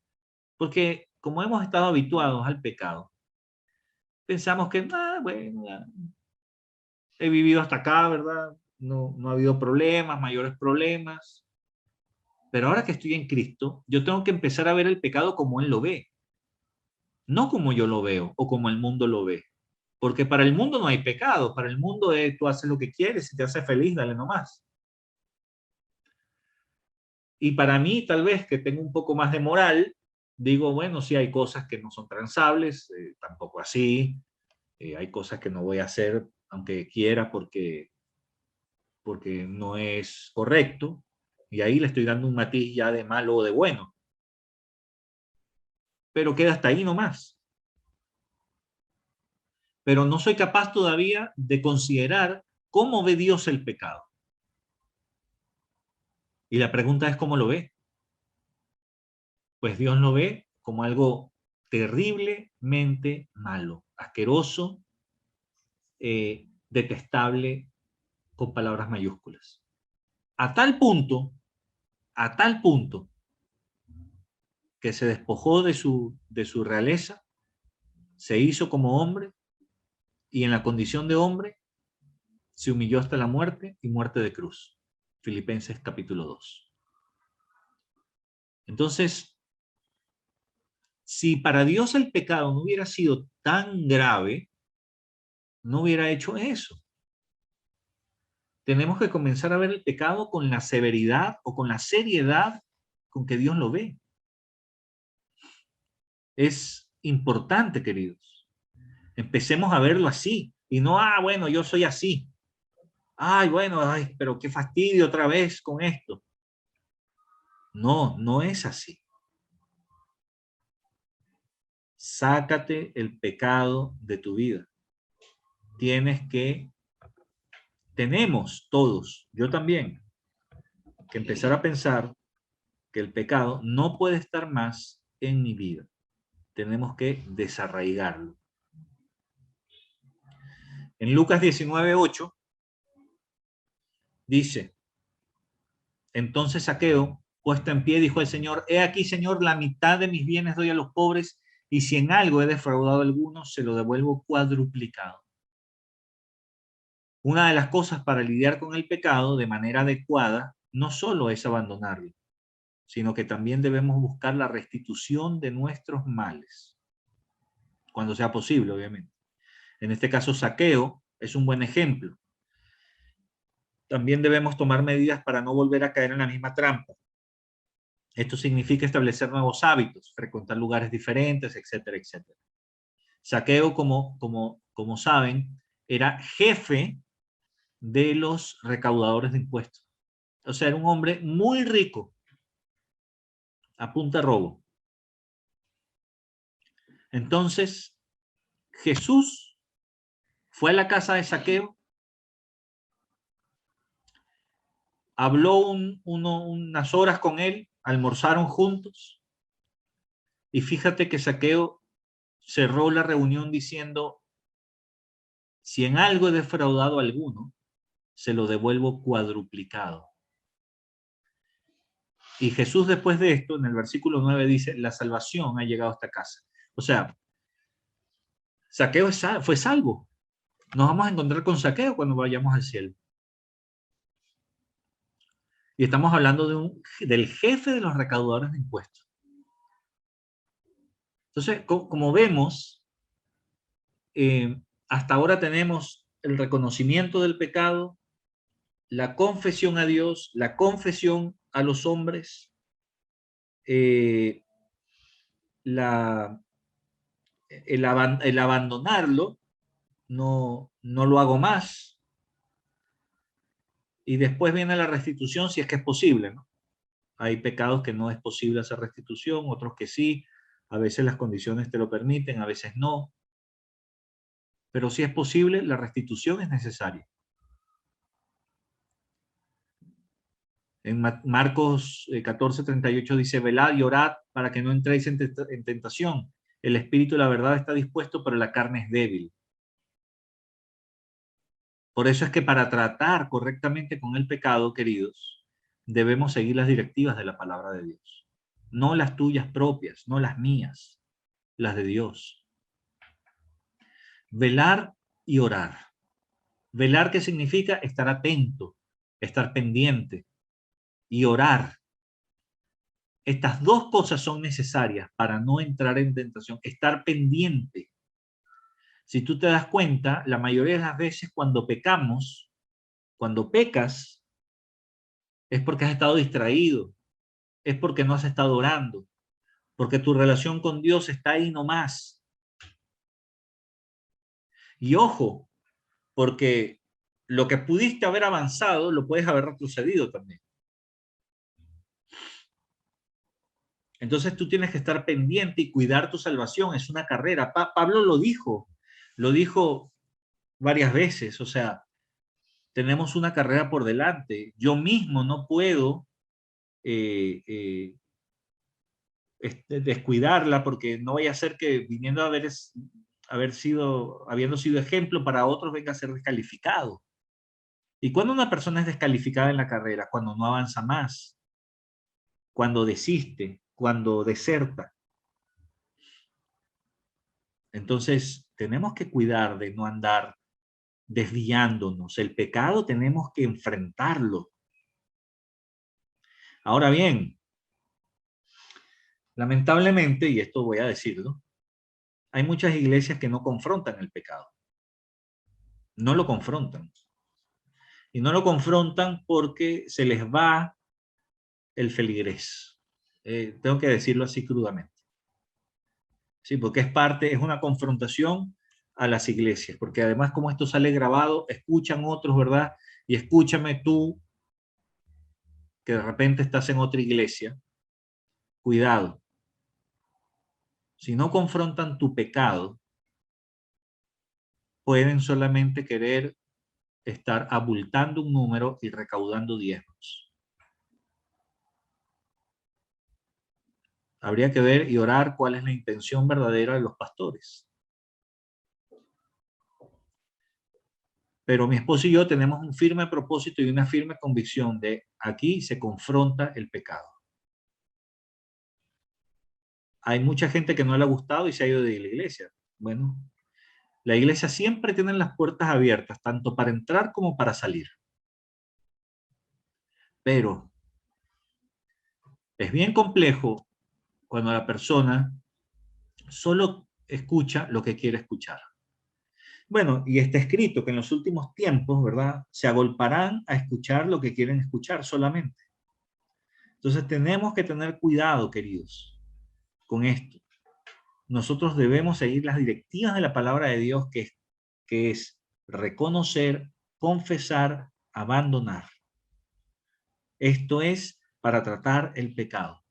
Porque como hemos estado habituados al pecado, pensamos que, bueno, ya he vivido hasta acá, ¿verdad? No, no ha habido problemas, mayores problemas. Pero ahora que estoy en Cristo, yo tengo que empezar a ver el pecado como Él lo ve, no como yo lo veo o como el mundo lo ve. Porque para el mundo no hay pecado, para el mundo tú haces lo que quieres, si te hace feliz, dale nomás. Y para mí, tal vez que tengo un poco más de moral, digo, bueno, sí hay cosas que no son transables, tampoco así, hay cosas que no voy a hacer aunque quiera porque no es correcto, y ahí le estoy dando un matiz ya de malo o de bueno, pero queda hasta ahí nomás. Pero no soy capaz todavía de considerar cómo ve Dios el pecado. Y la pregunta es cómo lo ve. Pues Dios lo ve como algo terriblemente malo, asqueroso, detestable, con palabras mayúsculas. A tal punto, a tal punto, que se despojó de su realeza, se hizo como hombre y en la condición de hombre se humilló hasta la muerte y muerte de cruz. Filipenses capítulo 2. Entonces, si para Dios el pecado no hubiera sido tan grave, no hubiera hecho eso. Tenemos que comenzar a ver el pecado con la severidad o con la seriedad con que Dios lo ve. Es importante, queridos. Empecemos a verlo así y no, bueno, yo soy así. Ay, bueno, ay, pero qué fastidio otra vez con esto. No, no es así. Sácate el pecado de tu vida. Tenemos todos, yo también, que empezar a pensar que el pecado no puede estar más en mi vida. Tenemos que desarraigarlo. En Lucas 19:8 dice, entonces Zaqueo, puesto en pie, dijo al Señor, he aquí, Señor, la mitad de mis bienes doy a los pobres, y si en algo he defraudado a alguno, se lo devuelvo cuadruplicado. Una de las cosas para lidiar con el pecado de manera adecuada no solo es abandonarlo, sino que también debemos buscar la restitución de nuestros males, cuando sea posible, obviamente. En este caso, Zaqueo es un buen ejemplo. También debemos tomar medidas para no volver a caer en la misma trampa. Esto significa establecer nuevos hábitos, frecuentar lugares diferentes, etcétera, etcétera. Zaqueo, como saben, era jefe de los recaudadores de impuestos. O sea, era un hombre muy rico, a punta de robo. Entonces, Jesús fue a la casa de Zaqueo, habló unas horas con él, almorzaron juntos, y fíjate que Zaqueo cerró la reunión diciendo: si en algo he defraudado a alguno, se lo devuelvo cuadruplicado. Y Jesús, después de esto, en el versículo 9 dice: la salvación ha llegado a esta casa. O sea, Zaqueo fue salvo. Nos vamos a encontrar con Zaqueo cuando vayamos al cielo. Y estamos hablando del jefe de los recaudadores de impuestos. Entonces, como vemos, hasta ahora tenemos el reconocimiento del pecado, la confesión a Dios, la confesión a los hombres, el abandonarlo, no lo hago más. Y después viene la restitución, si es que es posible, ¿no? Hay pecados que no es posible hacer restitución, otros que sí. A veces las condiciones te lo permiten, a veces no. Pero si es posible, la restitución es necesaria. En Marcos 14:38 dice: velad y orad para que no entréis en tentación. El espíritu, la verdad, está dispuesto, pero la carne es débil. Por eso es que para tratar correctamente con el pecado, queridos, debemos seguir las directivas de la palabra de Dios. No las tuyas propias, no las mías, las de Dios. Velar y orar. Velar, ¿qué significa? Estar atento, estar pendiente, y orar. Estas dos cosas son necesarias para no entrar en tentación. Estar pendiente. Si tú te das cuenta, la mayoría de las veces cuando pecamos, cuando pecas, es porque has estado distraído, es porque no has estado orando, porque tu relación con Dios está ahí nomás. Y ojo, porque lo que pudiste haber avanzado, lo puedes haber retrocedido también. Entonces tú tienes que estar pendiente y cuidar tu salvación. Es una carrera. Pablo lo dijo varias veces. O sea, tenemos una carrera por delante. Yo mismo no puedo descuidarla, porque no vaya a ser que viniendo a habiendo sido ejemplo para otros, venga a ser descalificado. ¿Y cuando una persona es descalificada en la carrera? Cuando no avanza más, cuando desiste, cuando deserta. Entonces, tenemos que cuidar de no andar desviándonos. El pecado tenemos que enfrentarlo. Ahora bien, lamentablemente, y esto voy a decirlo, hay muchas iglesias que no confrontan el pecado. No lo confrontan. Y no lo confrontan porque se les va el feligrés. Tengo que decirlo así crudamente. Sí, porque es una confrontación a las iglesias, porque además, como esto sale grabado, escuchan otros, ¿verdad? Y escúchame tú, que de repente estás en otra iglesia, cuidado. Si no confrontan tu pecado, pueden solamente querer estar abultando un número y recaudando diezmos. Habría que ver y orar cuál es la intención verdadera de los pastores. Pero mi esposo y yo tenemos un firme propósito y una firme convicción de aquí se confronta el pecado. Hay mucha gente que no le ha gustado y se ha ido de la iglesia. Bueno, la iglesia siempre tiene las puertas abiertas, tanto para entrar como para salir. Pero es bien complejo cuando la persona solo escucha lo que quiere escuchar. Bueno, y está escrito que en los últimos tiempos, ¿verdad? Se agolparán a escuchar lo que quieren escuchar solamente. Entonces tenemos que tener cuidado, queridos, con esto. Nosotros debemos seguir las directivas de la palabra de Dios, que es reconocer, confesar, abandonar. Esto es para tratar el pecado.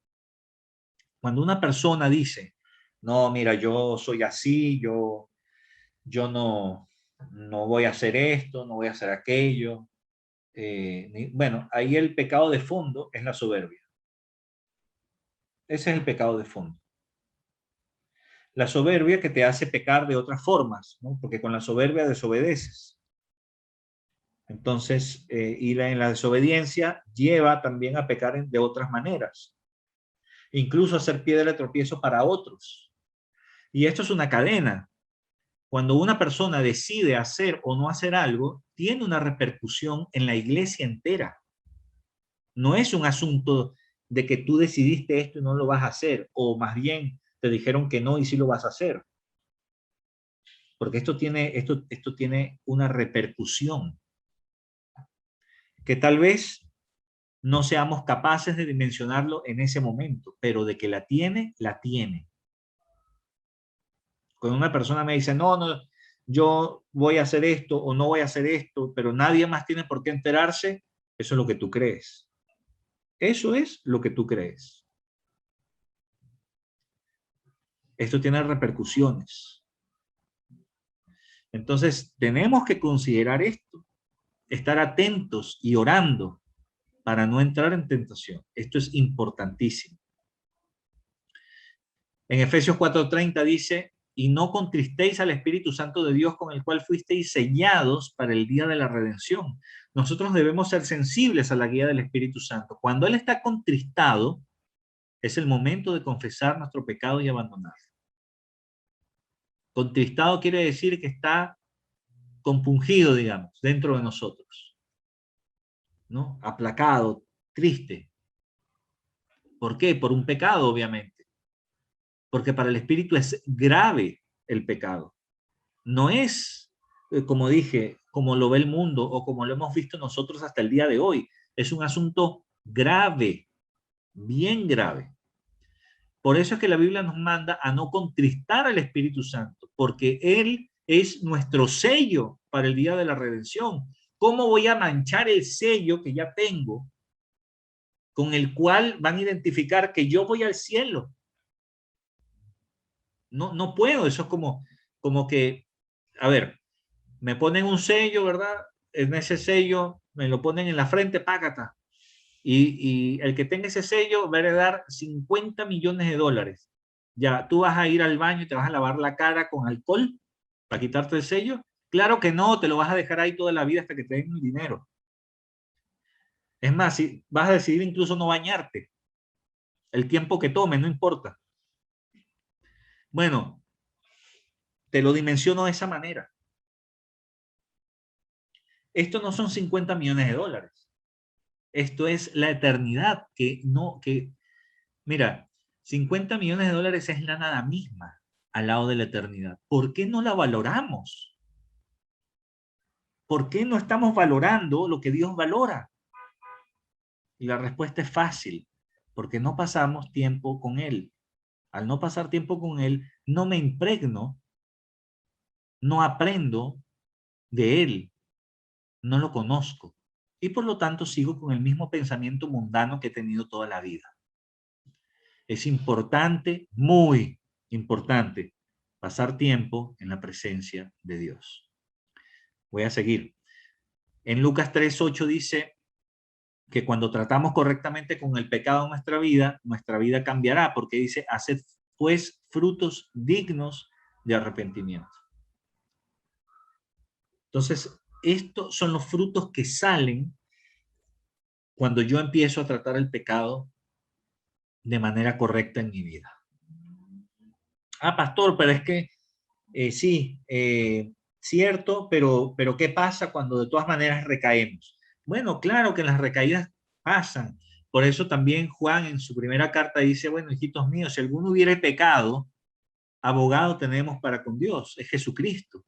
Cuando una persona dice, no, mira, yo soy así, yo no voy a hacer esto, no voy a hacer aquello. Bueno, ahí el pecado de fondo es la soberbia. Ese es el pecado de fondo. La soberbia que te hace pecar de otras formas, ¿no? Porque con la soberbia desobedeces. Entonces, en la desobediencia lleva también a pecar de otras maneras, incluso a ser piedra de tropiezo para otros. Y esto es una cadena. Cuando una persona decide hacer o no hacer algo, tiene una repercusión en la iglesia entera. No es un asunto de que tú decidiste esto y no lo vas a hacer, o más bien te dijeron que no y sí lo vas a hacer. Porque esto tiene una repercusión que tal vez no seamos capaces de dimensionarlo en ese momento, pero de que la tiene, la tiene. Cuando una persona me dice, no, yo voy a hacer esto o no voy a hacer esto, pero nadie más tiene por qué enterarse, eso es lo que tú crees. Eso es lo que tú crees. Esto tiene repercusiones. Entonces, tenemos que considerar esto, estar atentos y orando para no entrar en tentación. Esto es importantísimo. En Efesios 4:30 dice, y no contristéis al Espíritu Santo de Dios con el cual fuisteis sellados para el día de la redención. Nosotros debemos ser sensibles a la guía del Espíritu Santo. Cuando Él está contristado, es el momento de confesar nuestro pecado y abandonarlo. Contristado quiere decir que está compungido, digamos, dentro de nosotros, ¿no? Aplacado, triste. ¿Por qué? Por un pecado, obviamente. Porque para el Espíritu es grave el pecado. No es, como dije, como lo ve el mundo o como lo hemos visto nosotros hasta el día de hoy. Es un asunto grave, bien grave. Por eso es que la Biblia nos manda a no contristar al Espíritu Santo, porque Él es nuestro sello para el día de la redención. ¿Cómo voy a manchar el sello que ya tengo, con el cual van a identificar que yo voy al cielo? No, no puedo, eso es como que, a ver, me ponen un sello, ¿verdad? En ese sello me lo ponen en la frente, págata. Y el que tenga ese sello va a heredar 50 millones de dólares. Ya, tú vas a ir al baño y te vas a lavar la cara con alcohol para quitarte el sello. Claro que no, te lo vas a dejar ahí toda la vida hasta que te den el dinero. Es más, si vas a decidir incluso no bañarte, el tiempo que tome, no importa. Bueno, te lo dimensiono de esa manera. Esto no son 50 millones de dólares. Esto es la eternidad, mira, 50 millones de dólares es la nada misma al lado de la eternidad. ¿Por qué no la valoramos? ¿Por qué no estamos valorando lo que Dios valora? Y la respuesta es fácil, porque no pasamos tiempo con Él. Al no pasar tiempo con Él, no me impregno, no aprendo de Él, no lo conozco. Y por lo tanto sigo con el mismo pensamiento mundano que he tenido toda la vida. Es importante, muy importante, pasar tiempo en la presencia de Dios. Voy a seguir. En Lucas 3:8 dice que cuando tratamos correctamente con el pecado en nuestra vida cambiará, porque dice, haced pues frutos dignos de arrepentimiento. Entonces, estos son los frutos que salen cuando yo empiezo a tratar el pecado de manera correcta en mi vida. Ah, pastor, pero es que sí, cierto, pero ¿qué pasa cuando de todas maneras recaemos? Bueno, claro que las recaídas pasan. Por eso también Juan en su primera carta dice, bueno, hijitos míos, si alguno hubiere pecado, abogado tenemos para con Dios, es Jesucristo.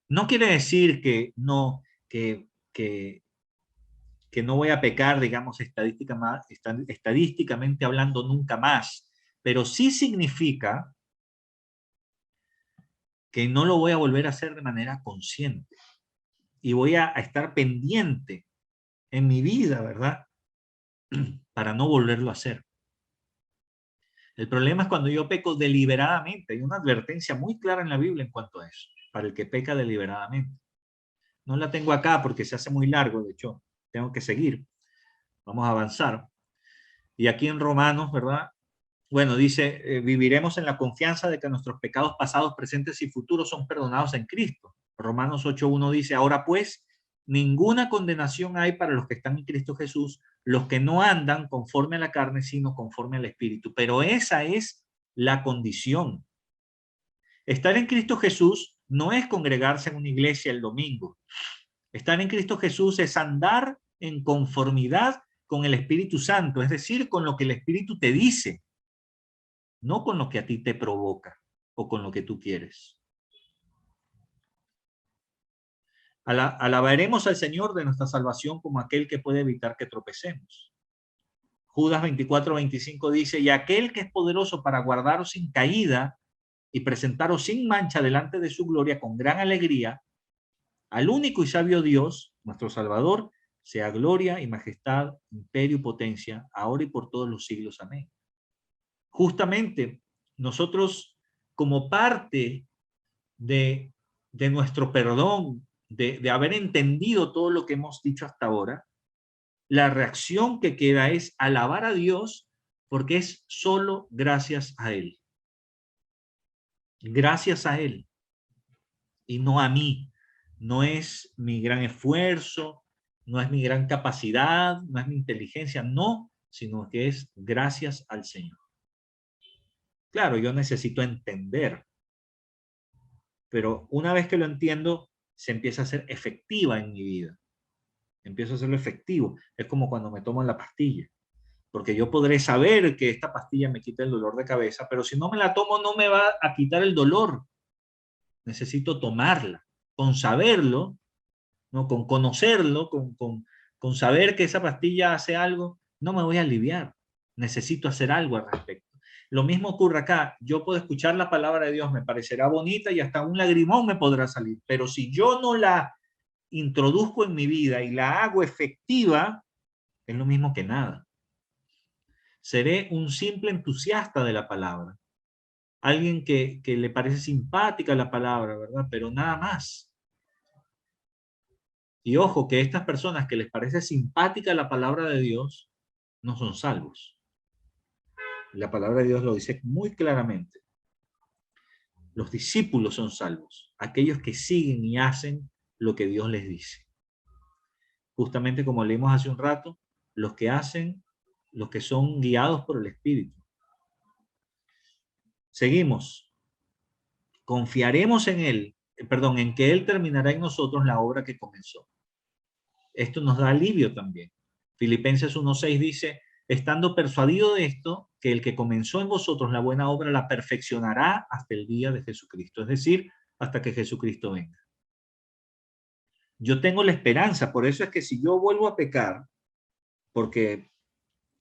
No quiere decir que no, que que no voy a pecar, digamos, estadísticamente hablando nunca más, pero sí significa que no lo voy a volver a hacer de manera consciente y voy a estar pendiente en mi vida, ¿verdad? Para no volverlo a hacer. El problema es cuando yo peco deliberadamente. Hay una advertencia muy clara en la Biblia en cuanto a eso, para el que peca deliberadamente. No la tengo acá porque se hace muy largo, de hecho, tengo que seguir. Vamos a avanzar. Y aquí en Romanos, ¿verdad? Bueno, dice, viviremos en la confianza de que nuestros pecados pasados, presentes y futuros son perdonados en Cristo. Romanos 8.1 dice, ahora pues, ninguna condenación hay para los que están en Cristo Jesús, los que no andan conforme a la carne, sino conforme al Espíritu. Pero esa es la condición. Estar en Cristo Jesús no es congregarse en una iglesia el domingo. Estar en Cristo Jesús es andar en conformidad con el Espíritu Santo, es decir, con lo que el Espíritu te dice, no con lo que a ti te provoca o con lo que tú quieres. Alabaremos al Señor de nuestra salvación como aquel que puede evitar que tropecemos. Judas 24:25 dice, y aquel que es poderoso para guardaros sin caída y presentaros sin mancha delante de su gloria con gran alegría, al único y sabio Dios, nuestro Salvador, sea gloria y majestad, imperio y potencia, ahora y por todos los siglos. Amén. Justamente nosotros, como parte de nuestro perdón, de haber entendido todo lo que hemos dicho hasta ahora, la reacción que queda es alabar a Dios porque es solo gracias a Él. Gracias a Él y no a mí. No es mi gran esfuerzo, no es mi gran capacidad, no es mi inteligencia, no, sino que es gracias al Señor. Claro, yo necesito entender, pero una vez que lo entiendo, se empieza a ser efectiva en mi vida. Empiezo a hacerlo efectivo. Es como cuando me tomo la pastilla, porque yo podré saber que esta pastilla me quita el dolor de cabeza, pero si no me la tomo no me va a quitar el dolor. Necesito tomarla. Con saberlo, ¿no? Con conocerlo, con saber que esa pastilla hace algo, no me voy a aliviar. Necesito hacer algo al respecto. Lo mismo ocurre acá. Yo puedo escuchar la palabra de Dios, me parecerá bonita y hasta un lagrimón me podrá salir, pero si yo no la introduzco en mi vida y la hago efectiva, es lo mismo que nada. Seré un simple entusiasta de la palabra. Alguien que le parece simpática la palabra, ¿verdad? Pero nada más. Y ojo, que estas personas que les parece simpática la palabra de Dios, no son salvos. La palabra de Dios lo dice muy claramente. Los discípulos son salvos, aquellos que siguen y hacen lo que Dios les dice. Justamente como leímos hace un rato, los que hacen, los que son guiados por el Espíritu. Seguimos. Confiaremos en Él, en que Él terminará en nosotros la obra que comenzó. Esto nos da alivio también. Filipenses 1:6 dice, estando persuadido de esto, que el que comenzó en vosotros la buena obra la perfeccionará hasta el día de Jesucristo, es decir, hasta que Jesucristo venga. Yo tengo la esperanza, por eso es que si yo vuelvo a pecar, porque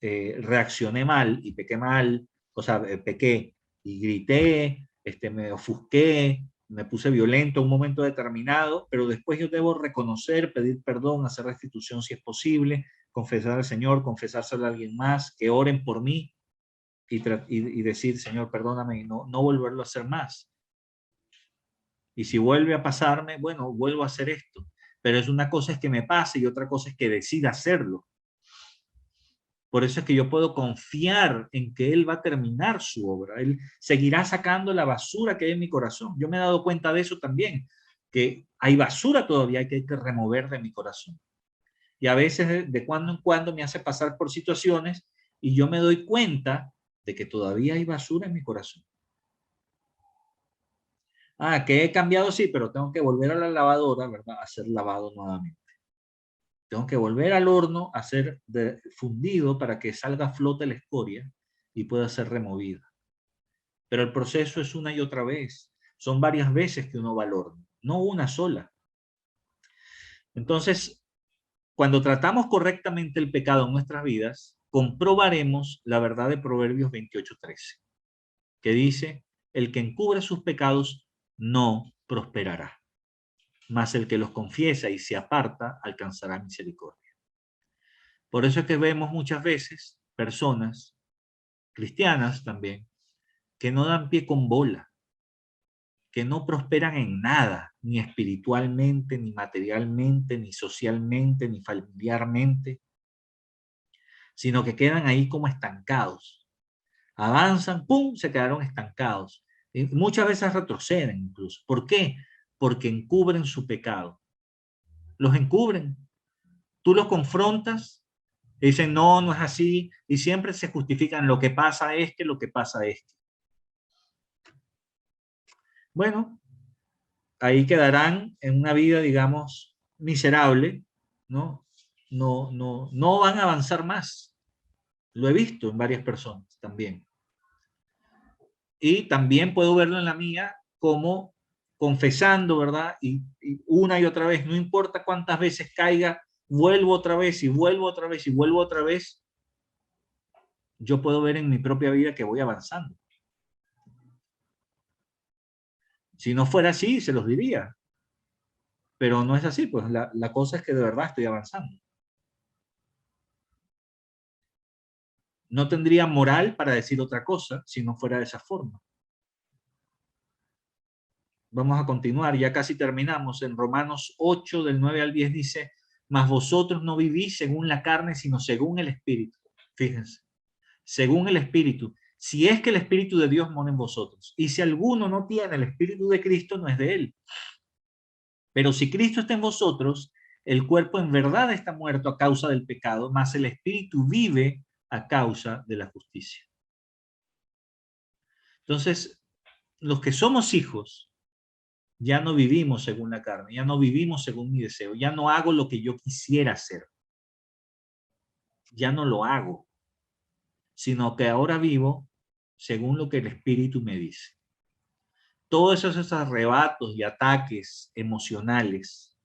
reaccioné mal y pequé mal, o sea, pequé y grité, me ofusqué, me puse violento en un momento determinado, pero después yo debo reconocer, pedir perdón, hacer restitución si es posible, confesar al Señor, confesárselo a alguien más, que oren por mí y decir, Señor, perdóname y no volverlo a hacer más. Y si vuelve a pasarme, bueno, vuelvo a hacer esto. Pero es una cosa es que me pase y otra cosa es que decida hacerlo. Por eso es que yo puedo confiar en que Él va a terminar su obra. Él seguirá sacando la basura que hay en mi corazón. Yo me he dado cuenta de eso también, que hay basura todavía que hay que remover de mi corazón. Y a veces de cuando en cuando me hace pasar por situaciones y yo me doy cuenta de que todavía hay basura en mi corazón. Ah, que he cambiado, sí, pero tengo que volver a la lavadora, ¿verdad? A ser lavado nuevamente. Tengo que volver al horno a ser fundido para que salga a flote la escoria y pueda ser removida. Pero el proceso es una y otra vez. Son varias veces que uno va al horno, no una sola. Entonces, cuando tratamos correctamente el pecado en nuestras vidas, comprobaremos la verdad de Proverbios 28:13, que dice, el que encubre sus pecados no prosperará, mas el que los confiesa y se aparta alcanzará misericordia. Por eso es que vemos muchas veces personas, cristianas también, que no dan pie con bola, que no prosperan en nada, ni espiritualmente, ni materialmente, ni socialmente, ni familiarmente, sino que quedan ahí como estancados. Avanzan, ¡pum!, se quedaron estancados. Y muchas veces retroceden incluso. ¿Por qué? Porque encubren su pecado. Los encubren. Tú los confrontas y dicen, no, no es así. Y siempre se justifican, lo que pasa es que, lo que pasa es que. Bueno, ahí quedarán en una vida, digamos, miserable, ¿no? No van a avanzar más. Lo he visto en varias personas también. Y también puedo verlo en la mía como confesando, ¿verdad? Y una y otra vez, no importa cuántas veces caiga, vuelvo otra vez y vuelvo otra vez y vuelvo otra vez, yo puedo ver en mi propia vida que voy avanzando. Si no fuera así, se los diría. Pero no es así, pues la cosa es que de verdad estoy avanzando. No tendría moral para decir otra cosa si no fuera de esa forma. Vamos a continuar, ya casi terminamos. En Romanos 8, del 9 al 10 dice, mas vosotros no vivís según la carne, sino según el Espíritu. Fíjense, según el Espíritu. Si es que el Espíritu de Dios mora en vosotros. Y si alguno no tiene el Espíritu de Cristo, no es de él. Pero si Cristo está en vosotros, el cuerpo en verdad está muerto a causa del pecado, mas el Espíritu vive a causa de la justicia. Entonces, los que somos hijos, ya no vivimos según la carne, ya no vivimos según mi deseo, ya no hago lo que yo quisiera hacer, ya no lo hago, sino que ahora vivo según lo que el Espíritu me dice. Todos esos arrebatos y ataques emocionales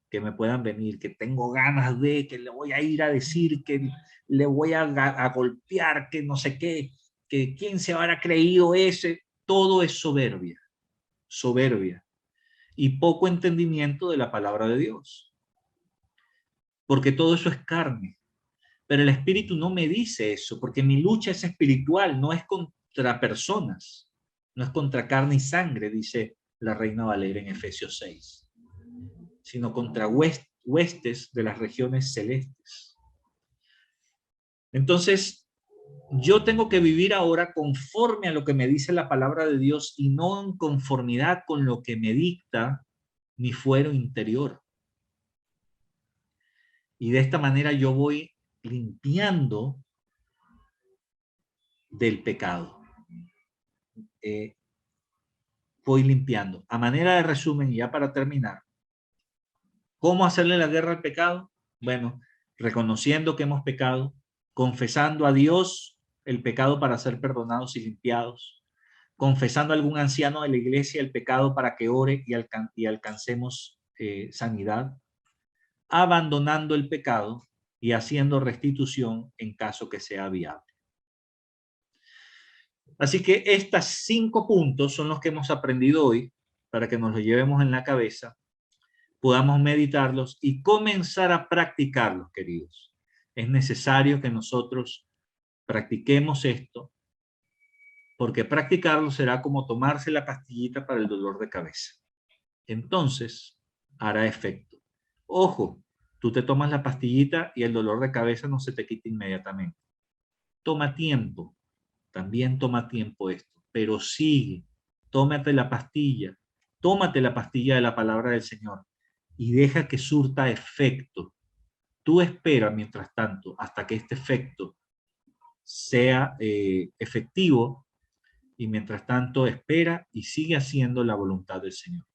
que me puedan venir, que tengo ganas de, que le voy a ir a decir, que le voy a golpear, que no sé qué, que quién se habrá creído ese, todo es soberbia, soberbia y poco entendimiento de la palabra de Dios. Porque todo eso es carne. Pero el Espíritu no me dice eso, porque mi lucha es espiritual, no es contra personas, no es contra carne y sangre, dice la Reina Valera en Efesios 6, sino contra huestes de las regiones celestes. Entonces, yo tengo que vivir ahora conforme a lo que me dice la palabra de Dios y no en conformidad con lo que me dicta mi fuero interior. Y de esta manera yo voy limpiando del pecado. Voy limpiando. A manera de resumen, y ya para terminar, ¿cómo hacerle la guerra al pecado? Bueno, reconociendo que hemos pecado, confesando a Dios el pecado para ser perdonados y limpiados, confesando a algún anciano de la iglesia el pecado para que ore y alcancemos sanidad, abandonando el pecado y haciendo restitución en caso que sea viable. Así que estos 5 puntos son los que hemos aprendido hoy para que nos los llevemos en la cabeza, podamos meditarlos y comenzar a practicarlos, queridos. Es necesario que nosotros practiquemos esto, porque practicarlo será como tomarse la pastillita para el dolor de cabeza. Entonces, hará efecto. Ojo, tú te tomas la pastillita y el dolor de cabeza no se te quita inmediatamente. Toma tiempo, también toma tiempo esto, pero sigue, tómate la pastilla de la palabra del Señor y deja que surta efecto. Tú espera, mientras tanto, hasta que este efecto sea efectivo y mientras tanto espera y sigue haciendo la voluntad del Señor.